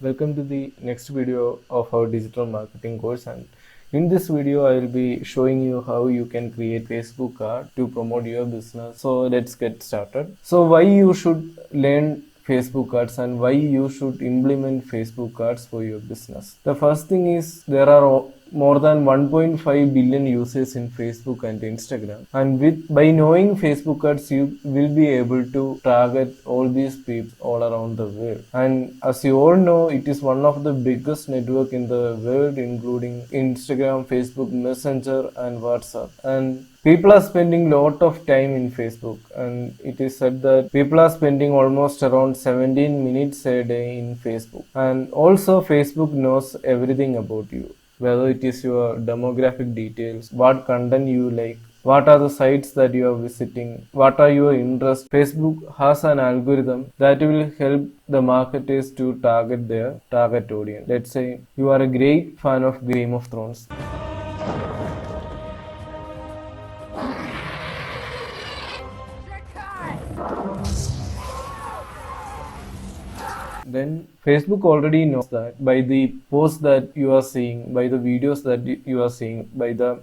Welcome to the next video of our digital marketing course, and in this video I will be showing you how you can create Facebook ad to promote your business. So let's get started. So why you should learn Facebook ads and why you should implement Facebook ads for your business. The first thing is there are more than 1.5 billion users in Facebook and Instagram, and by knowing Facebook ads you will be able to target all these people all around the world. And as you all know, it is one of the biggest network in the world, including Instagram, Facebook, Messenger and WhatsApp. And people are spending lot of time in Facebook, and it is said that people are spending almost around 17 minutes a day in Facebook. And also Facebook knows everything about you, whether it is your demographic details, what content you like, what are the sites that you are visiting, what are your interests. Facebook has an algorithm that will help the marketers to target their target audience. Let's say you are a great fan of Game of Thrones. Then Facebook already knows that by the posts that you are seeing, by the videos that you are seeing, by the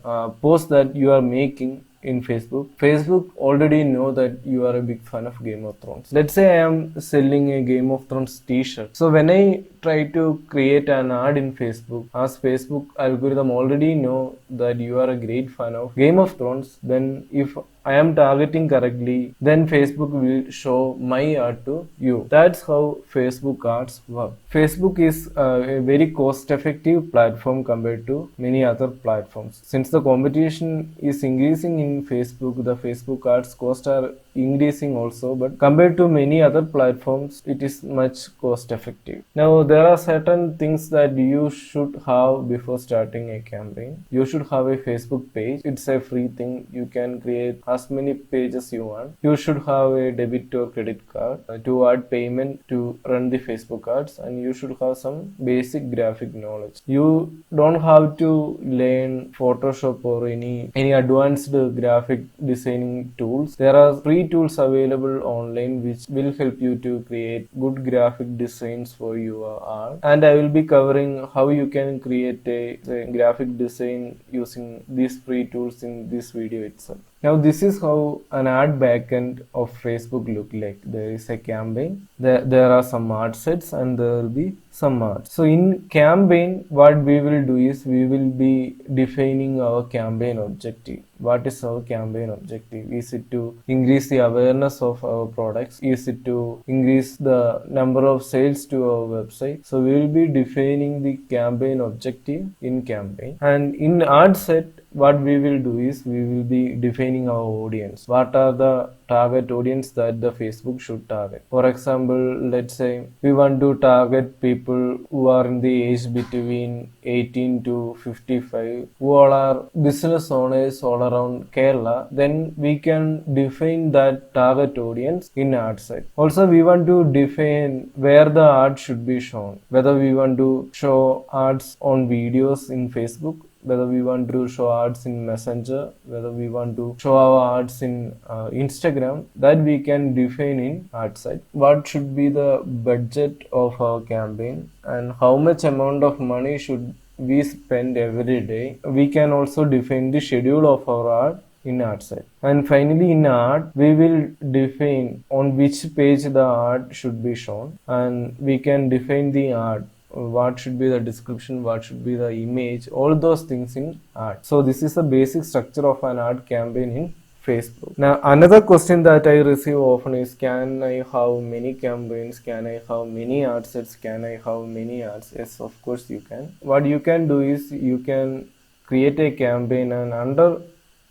posts that you are making in Facebook already know that you are a big fan of Game of Thrones. Let's say I am selling a Game of Thrones t-shirt. So when I try to create an ad in Facebook, as Facebook algorithm already know that you are a great fan of Game of Thrones, then if I am targeting correctly, then Facebook will show my ad to you. That's how Facebook ads work. Facebook is a very cost-effective platform compared to many other platforms. Since the competition is increasing in Facebook, the Facebook ads cost are increasing also, but compared to many other platforms, it is much cost-effective. Now, there are certain things that you should have before starting a campaign. You should have a Facebook page. It's a free thing. You can create as many pages you want. You should have a debit or credit card to add payment to run the Facebook ads, and you should have some basic graphic knowledge. You don't have to learn Photoshop or any advanced graphic designing tools. There are free tools available online which will help you to create good graphic designs for your art, and I will be covering how you can create a graphic design using these free tools in this video itself. Now this is how an ad backend of Facebook look like. There is a campaign, there are some ad sets, and there will be some ads. So in campaign, what we will do is we will be defining our campaign objective. What is our campaign objective? Is it to increase the awareness of our products? Is it to increase the number of sales to our website? So we will be defining the campaign objective in campaign. And in ad set, what we will do is we will be defining our audience. What are the target audience that the Facebook should target? For example, let's say we want to target people who are in the age between 18 to 55, who all are business owners all around Kerala. Then we can define that target audience in ad set. Also, we want to define where the ad should be shown, whether we want to show ads on videos in Facebook, whether we want to show ads in Messenger, whether we want to show our ads in Instagram, that we can define in ad set. What should be the budget of our campaign and how much amount of money should we spend every day. We can also define the schedule of our ad in ad set. And finally in ad, we will define on which page the ad should be shown, and we can define the ad. What should be the description, what should be the image, all those things in ad. So this is the basic structure of an ad campaign in Facebook. Now another question that I receive often is, can I have many campaigns? Can I have many ad sets? Can I have many ads? Yes, of course you can. What you can do is you can create a campaign, and under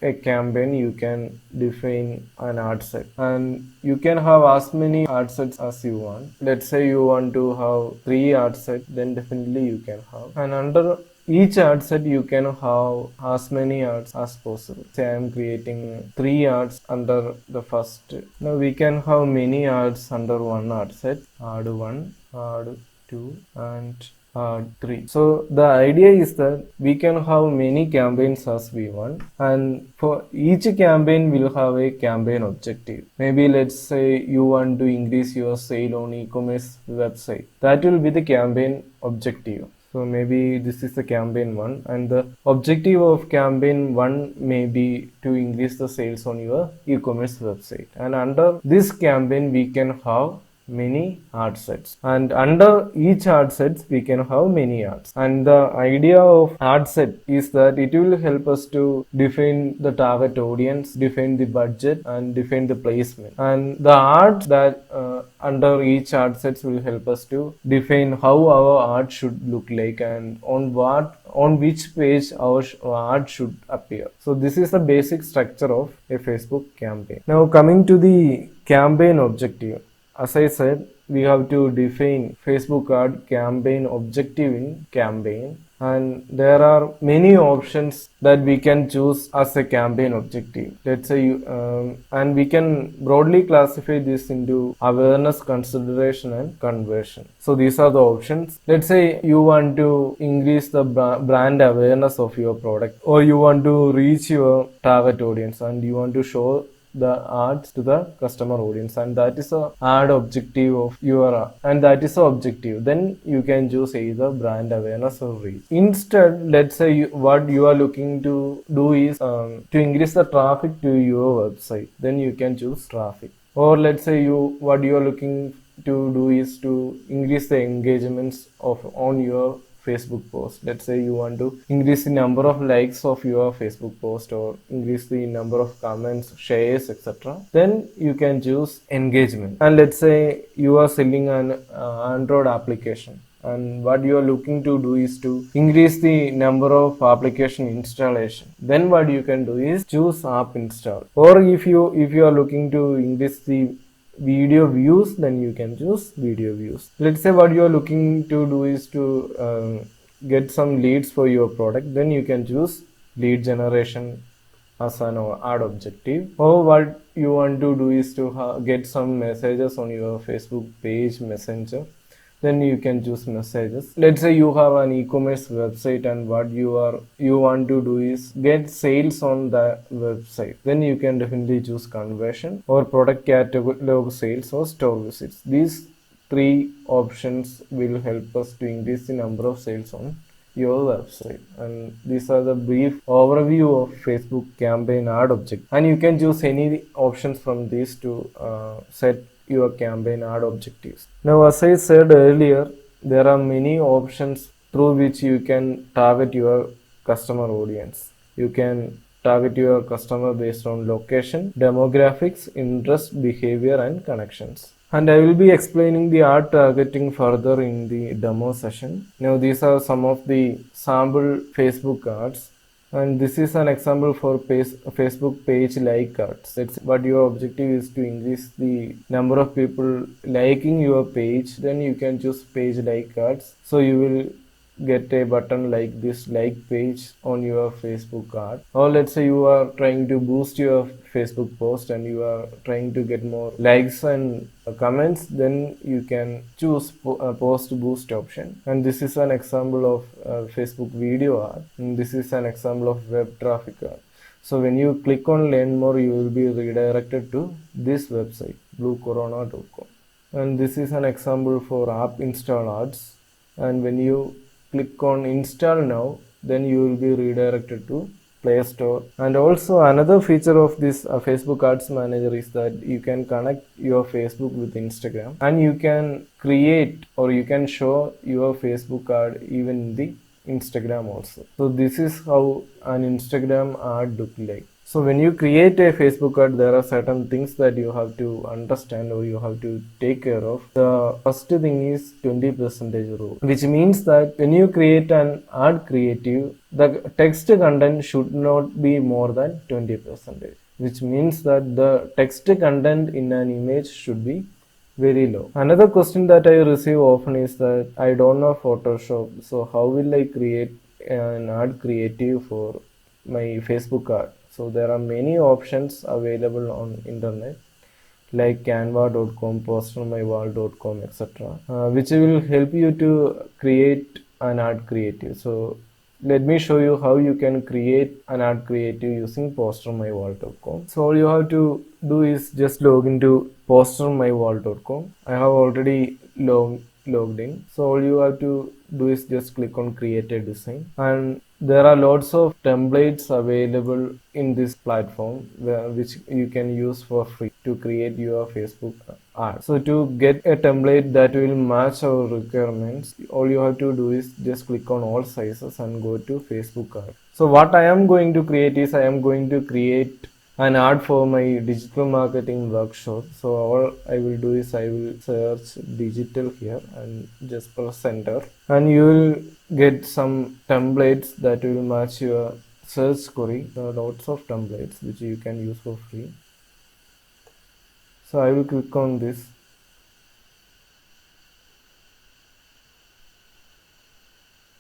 a campaign you can define an ad set, and you can have as many ad sets as you want. Let's say you want to have 3 ad sets, then definitely you can have, and under each ad set you can have as many ads as possible. Say I am creating 3 ads under the first. Now we can have many ads under one ad set. Ad 1, ad 2 and 3. So the idea is that we can have many campaigns as we want, and for each campaign we'll have a campaign objective. Maybe let's say you want to increase your sale on e-commerce website. That will be the campaign objective. So maybe this is the campaign 1, and the objective of campaign 1 may be to increase the sales on your e-commerce website. And under this campaign we can have many ad sets, and under each ad sets we can have many ads. And the idea of ad set is that it will help us to define the target audience, define the budget, and define the placement. And the ads that under each ad sets will help us to define how our ad should look like and on which page our ad should appear. So this is the basic structure of a Facebook campaign. Now coming to the campaign objective. As I said, we have to define Facebook ad campaign objective in campaign, and there are many options that we can choose as a campaign objective. Let's say and we can broadly classify this into awareness, consideration, and conversion. So these are the options. Let's say you want to increase the brand awareness of your product, or you want to reach your target audience and you want to show the ads to the customer audience, and that is a ad objective of your ad, and that is the objective. Then you can choose either brand awareness or reach. Instead, let's say what you are looking to do is to increase the traffic to your website. Then you can choose traffic. Or let's say what you are looking to do is to increase the engagements on your Facebook post. Let's say you want to increase the number of likes of your Facebook post, or increase the number of comments, shares, etc. Then you can choose engagement. And let's say you are selling an Android application, and what you are looking to do is to increase the number of application installation. Then what you can do is choose app install. Or if you are looking to increase the video views, then you can choose video views. Let's say what you are looking to do is to get some leads for your product, then you can choose lead generation as an ad objective. Or what you want to do is to get some messages on your Facebook page messenger, then you can choose messages. Let's say you have an e-commerce website, and what you want to do is get sales on the website, then you can definitely choose conversion, or product catalog sales, or store visits. These 3 options will help us to increase the number of sales on your website. And these are the brief overview of Facebook campaign ad object, and you can choose any options from these to set your campaign ad objectives. Now, as I said earlier, there are many options through which you can target your customer audience. You can target your customer based on location, demographics, interest, behavior, and connections. And I will be explaining the ad targeting further in the demo session. Now, these are some of the sample Facebook ads. And this is an example for Facebook page like ads. That's what your objective is, to increase the number of people liking your page. Then you can choose page like ads. So you will get a button like this, like page, on your Facebook ad. Or let's say you are trying to boost your Facebook post and you are trying to get more likes and comments, then you can choose post boost option. And this is an example of Facebook video ad, and this is an example of web traffic ad. So when you click on learn more, you will be redirected to this website, bluecorona.com. And this is an example for app install ads, and when you click on install now, then you will be redirected to Play Store. And also another feature of this Facebook Ads Manager is that you can connect your Facebook with Instagram, and you can create or you can show your Facebook ad even in the Instagram also. So this is how an Instagram ad look like. So when you create a Facebook ad, there are certain things that you have to understand or you have to take care of. The first thing is 20% rule, which means that when you create an ad creative, the text content should not be more than 20%, which means that the text content in an image should be very low. Another question that I receive often is that I don't know Photoshop, so how will I create an ad creative for my Facebook ad? So there are many options available on internet like canva.com, postermywall.com, etc., which will help you to create an art creative. So let me show you how you can create an art creative using postermywall.com. So all you have to do is just log into postermywall.com. I have already logged in. So all you have to do is just click on create a design, and there are lots of templates available in this platform which you can use for free to create your Facebook art. So to get a template that will match our requirements, all you have to do is just click on all sizes and go to Facebook art. So what I am going to create is I am going to create an art for my digital marketing workshop. So all I will do is I will search digital here and just press enter, and you will get some templates that will match your search query. There are lots of templates which you can use for free. So I will click on this.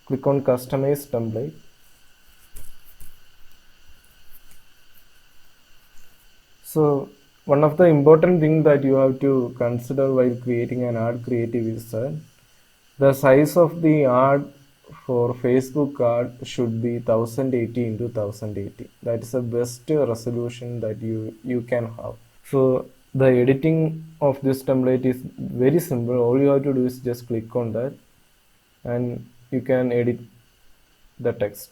Click on customize template. So one of the important things that you have to consider while creating an art creative is that the size of the art for Facebook art should be 1080 into 1080. That is the best resolution that you can have. So the editing of this template is very simple. All you have to do is just click on that and you can edit the text.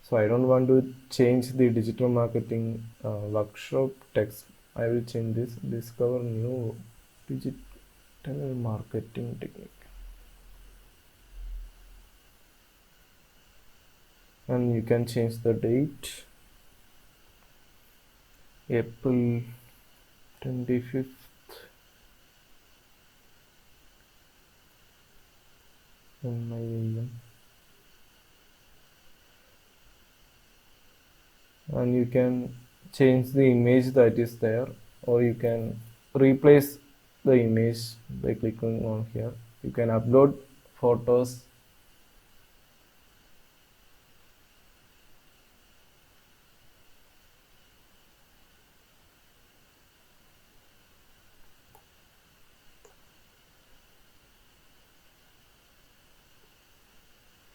So I don't want to change the digital marketing workshop text. I will change this, discover new digital marketing technique. And you can change the date, April 25th. In my AM. And you can change the image that is there, or you can replace the image by clicking on here. You can upload photos.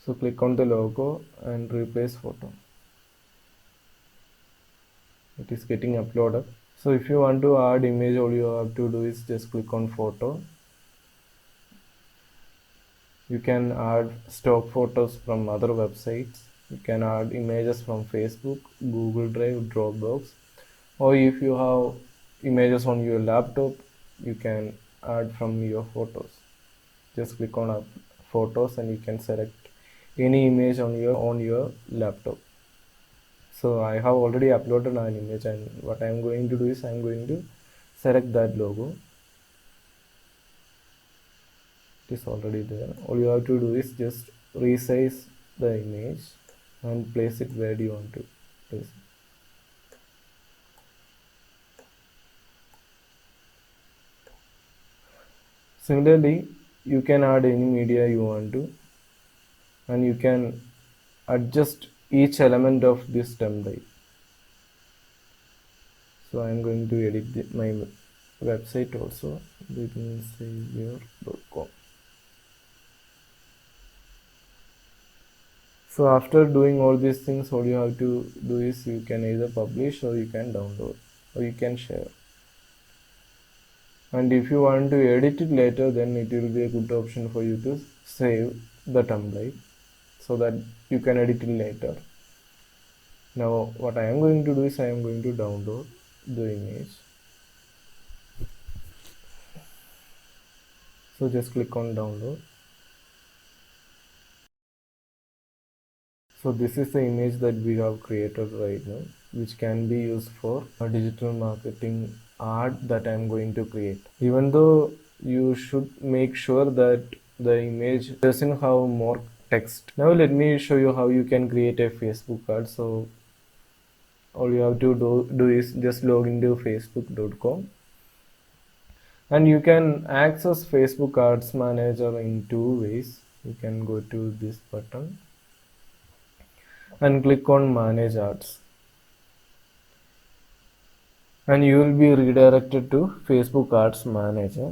So click on the logo and replace photo. It is getting uploaded. So if you want to add image, all you have to do is just click on photo. You can add stock photos from other websites. You can add images from Facebook, Google Drive, Dropbox, or if you have images on your laptop, you can add from your photos. Just click on photos and you can select any image on your laptop. So I have already uploaded an image, and what I am going to do is I am going to select that logo. It is already there. All you have to do is just resize the image and place it where you want to place it. Similarly, you can add any media you want to, and you can adjust each element of this template. So I am going to edit my website also, bipinsavior.com. So after doing all these things, all you have to do is you can either publish, or you can download, or you can share. And if you want to edit it later, then it will be a good option for you to save the template so that you can edit it later. Now what I am going to do is I am going to download the image. So just click on download. So this is the image that we have created right now, which can be used for a digital marketing art that I am going to create. Even though you should make sure that the image doesn't have more text. Now let me show you how you can create a Facebook art. So all you have to do is just log into facebook.com, and you can access Facebook Ads Manager in two ways. You can go to this button and click on manage ads, and you will be redirected to Facebook Ads Manager.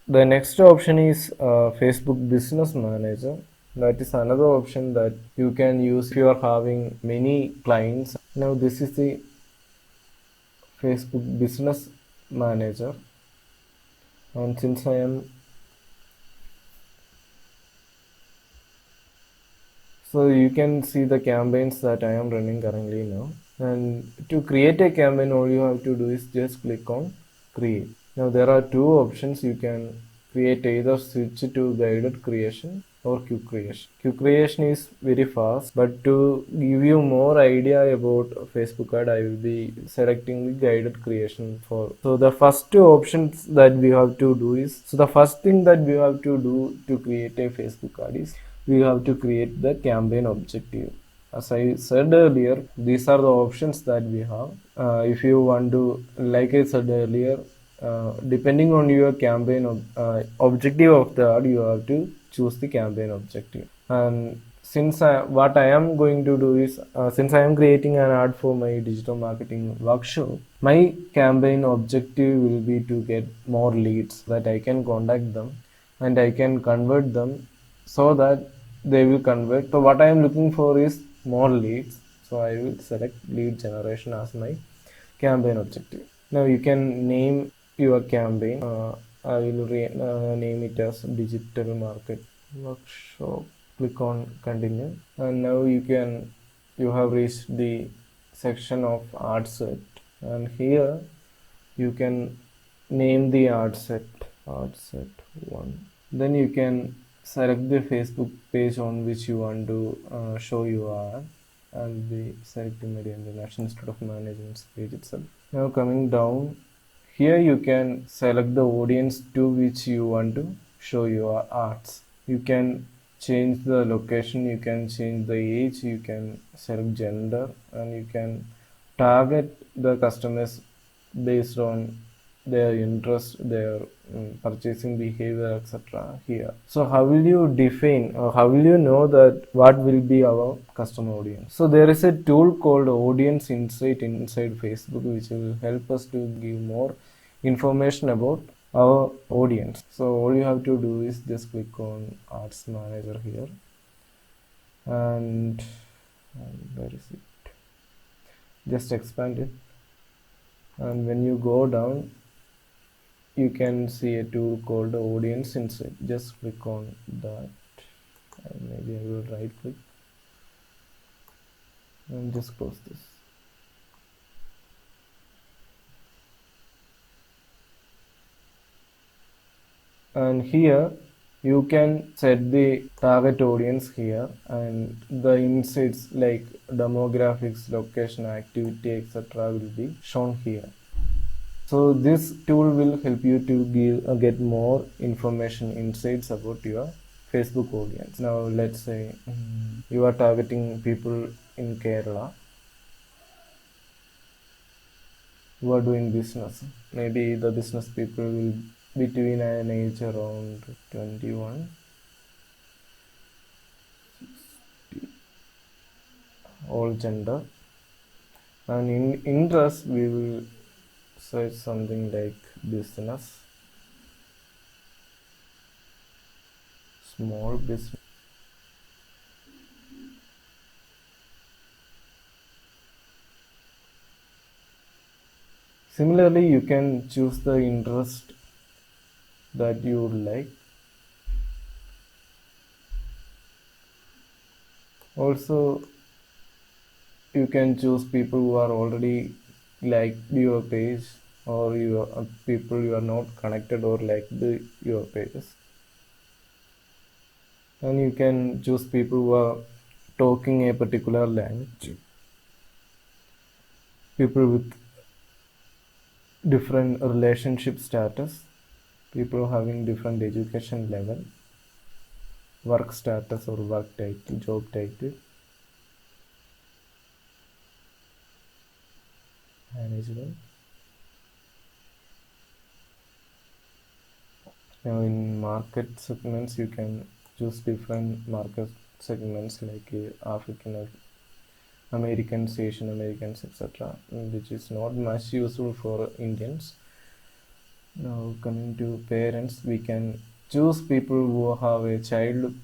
The next option is Facebook Business Manager. That is another option that you can use if you are having many clients. Now this is the Facebook Business Manager, and since I am so you can see the campaigns that I am running currently now. And to create a campaign, all you have to do is just click on create. Now there are two options. You can create either switch to guided creation or quick creation. Quick creation is very fast, but to give you more idea about Facebook ad, I will be selecting the guided creation for. So the first two options that we have to do is, so the first thing that we have to do to create a Facebook ad is we have to create the campaign objective. As I said earlier, these are the options that we have. If you want to, like I said earlier, depending on your campaign objective of the ad, you have to choose the campaign objective. And since what I am going to do is, since I am creating an ad for my digital marketing workshop, my campaign objective will be to get more leads that I can contact them and I can convert them so that they will convert. So what I am looking for is more leads. So I will select lead generation as my campaign objective. Now you can name your campaign. I will name it as digital market workshop. Click on continue, and now you have reached the section of ad set, and here you can name the ad set 1. Then you can select the Facebook page on which you want to show your ad. I'll be selecting Media International Institute of Management's page itself. Now coming down, here you can select the audience to which you want to show your ads. You can change the location, you can change the age, you can select gender, and you can target the customers based on their interest, their purchasing behavior, etc. here. So how will you define or how will you know that what will be our customer audience? So there is a tool called Audience Insight inside Facebook which will help us to give more information about our audience. So all you have to do is just click on Ads Manager here, and where is it? Just expand it, and when you go down, you can see a tool called Audience Insight. Just click on that, and maybe I will right click and just close this. And here you can set the target audience here, and the insights like demographics, location, activity, etc. will be shown here. So this tool will help you to get more information, insights about your Facebook audience. Now let's say you are targeting people in Kerala who are doing business. Maybe the business people will between an age around 21, all gender, and in interest we will search something like business, small business. Similarly, you can choose the interest that you would like. Also, you can choose people who are already like your page, or your people you are not connected or like your pages. And you can choose people who are talking a particular language, people with different relationship status, people having different education level, work status or work title, job title, management. Now in market segments, you can choose different market segments like African Americans, Asian Americans, etc., which is not much useful for Indians. Now coming to parents, we can choose people who have a child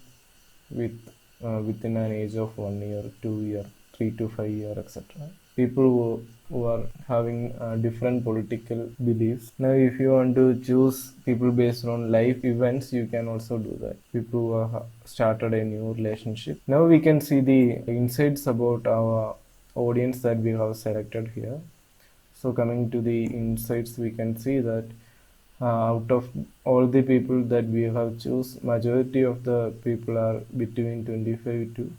with within an age of 1 year, 2 year, 3 to 5 year, etc. People who are having different political beliefs. Now, if you want to choose people based on life events, you can also do that. People who have started a new relationship. Now we can see the insights about our audience that we have selected here. So coming to the insights, we can see that out of all the people that we have choose, majority of the people are between 25 to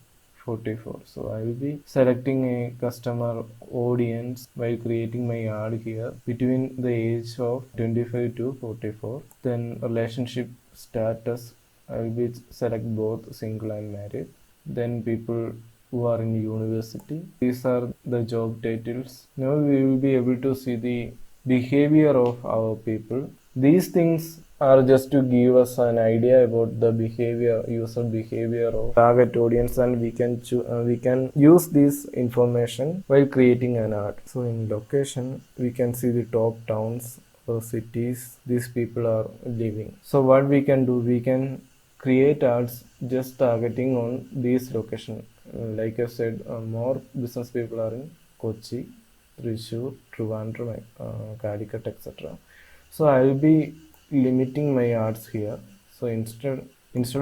44. So I will be selecting a customer audience by creating my ad here between the age of 25 to 44. Then relationship status, I will be select both single and married. Then people who are in university. These are the job titles. Now we will be able to see the behavior of our people. These things are just to give us an idea about the behavior, user behavior of target audience, and we can use this information while creating an ad. So in location, we can see the top towns or cities these people are living. So what we can do, we can create ads just targeting on these location. Like I said, more business people are in Kochi, Thrissur, Trivandrum, Calicut, etc. So I will be limiting my ads here. So instead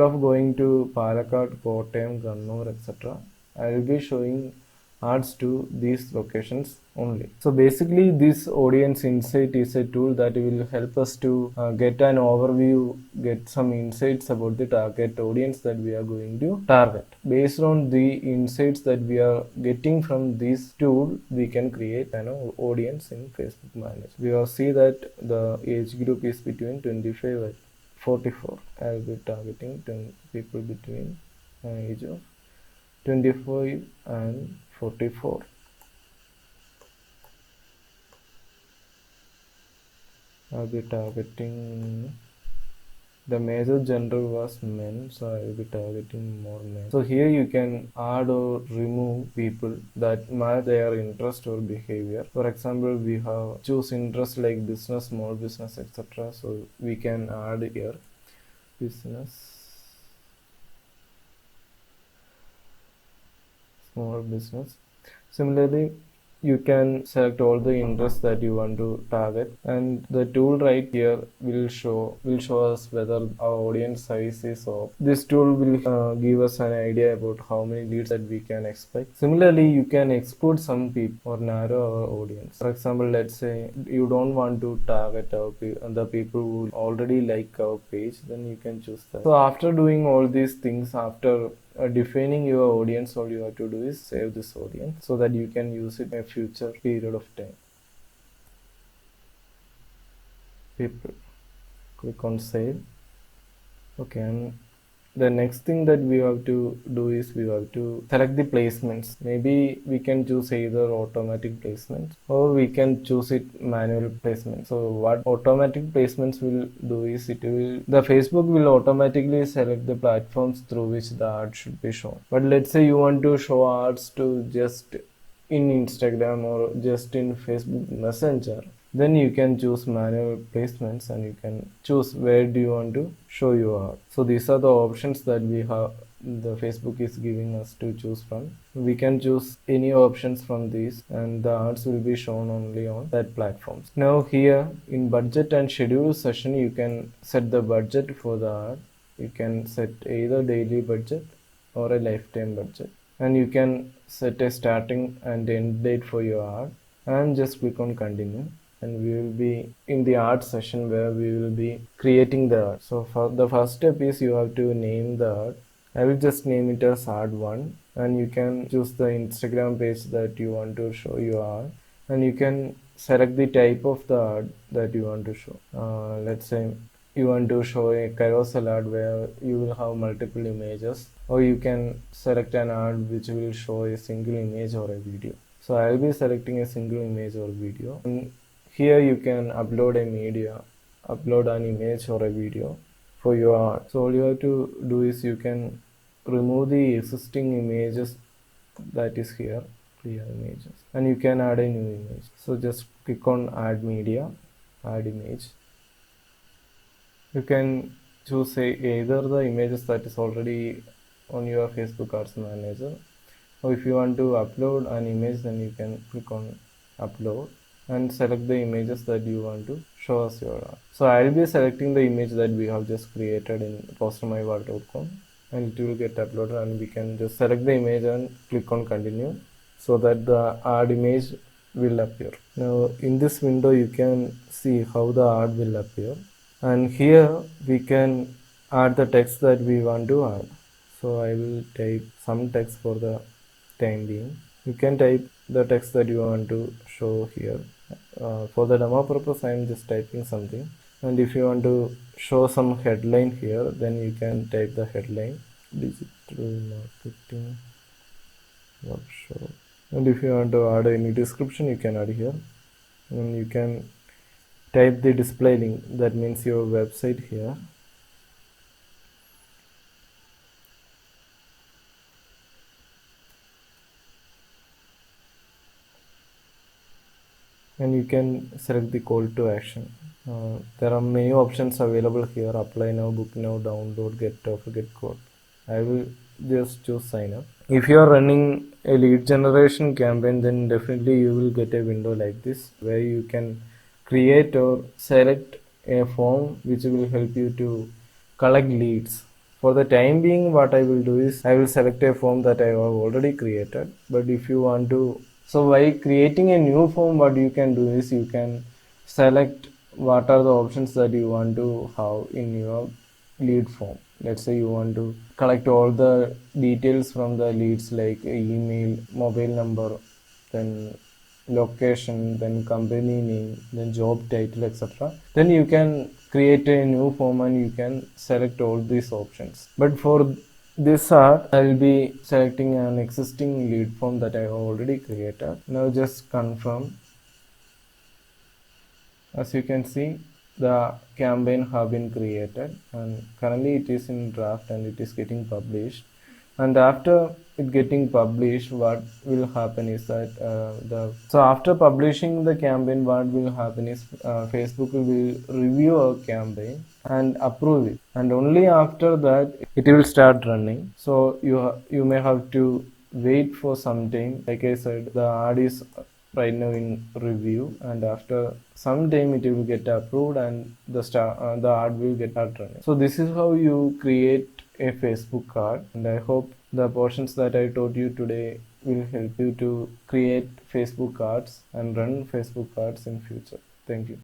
of going to Palakkad, Kottayam, Kannur, etc., I will be showing ads to these locations only. So basically, this audience insight is a tool that will help us to get an overview, get some insights about the target audience that we are going to target. Based on the insights that we are getting from this tool, we can create an audience in Facebook Manager. We will see that the age group is between 25 and 44. I will be targeting 10 people between age of 25 and 44. I'll be targeting, the major gender was men, so I will be targeting more men. So here you can add or remove people that match their interest or behavior. For example, we have choose interest like business, small business, etc. So we can add here business, small business. Similarly, you can select all the interests that you want to target, and the tool right here will show us whether our audience size is off. This tool will give us an idea about how many leads that we can expect. Similarly, you can exclude some people or narrow our audience. For example, let's say you don't want to target the people who already like our page, then you can choose that. So after doing all these things, after defining your audience, all you have to do is save this audience so that you can use it in a future period of time. People, click on save. Okay, and the next thing that we have to do is we have to select the placements. Maybe we can choose either automatic placements or we can choose it manual placement. So what automatic placements will do is the Facebook will automatically select the platforms through which the ad should be shown. But let's say you want to show ads to just in Instagram or just in Facebook Messenger, then you can choose manual placements and you can choose where do you want to show your ad. So these are the options that we have, the Facebook is giving us to choose from. We can choose any options from these and the ads will be shown only on that platforms. Now here in budget and schedule session, you can set the budget for the ad. You can set either daily budget or a lifetime budget, and you can set a starting and end date for your ad and just click on continue. And we will be in the art session where we will be creating the art. So for the first step is you have to name the art. I will just name it as art1, and you can choose the Instagram page that you want to show your art, and you can select the type of the art that you want to show. Let's say you want to show a carousel ad where you will have multiple images, or you can select an ad which will show a single image or a video. So I will be selecting a single image or video. And here you can upload a media, upload an image or a video for your art. So all you have to do is you can remove the existing images that is here. clear images, and you can add a new image. So just click on add media, add image. You can choose either the images that is already on your Facebook Ads Manager, or if you want to upload an image, then you can click on upload and select the images that you want to show as your art. So I will be selecting the image that we have just created in postermywall.com, and it will get uploaded, and we can just select the image and click on continue so that the ad image will appear. Now in this window you can see how the ad will appear, and here we can add the text that we want to add. So I will type some text for the time being. You can type the text that you want to show here. For the demo purpose I am just typing something, and if you want to show some headline here, then you can type the headline, digital marketing workshop, and if you want to add any description you can add here, and you can type the display link, that means your website here. And you can select the call to action. There are many options available here: apply now, book now, download, get offer, get code. I will just choose sign up. If you are running a lead generation campaign, then definitely you will get a window like this where you can create or select a form which will help you to collect leads. For the time being, what I will do is I will select a form that I have already created. But if you want to, so by creating a new form, what you can do is you can select what are the options that you want to have in your lead form. Let's say you want to collect all the details from the leads like email, mobile number, then location, then company name, then job title, etc. Then you can create a new form and you can select all these options. But for this art, I will be selecting an existing lead form that I have already created. Now just confirm. As you can see, the campaign have been created, and currently it is in draft and it is getting published. And after it getting published, what will happen is that so after publishing the campaign, what will happen is Facebook will review our campaign and approve it, and only after that it will start running. So you may have to wait for some time. Like I said, the ad is right now in review, and after some time it will get approved and the ad will get start running. So this is how you create a Facebook card, and I hope the portions that I taught you today will help you to create Facebook cards and run Facebook cards in future. Thank you.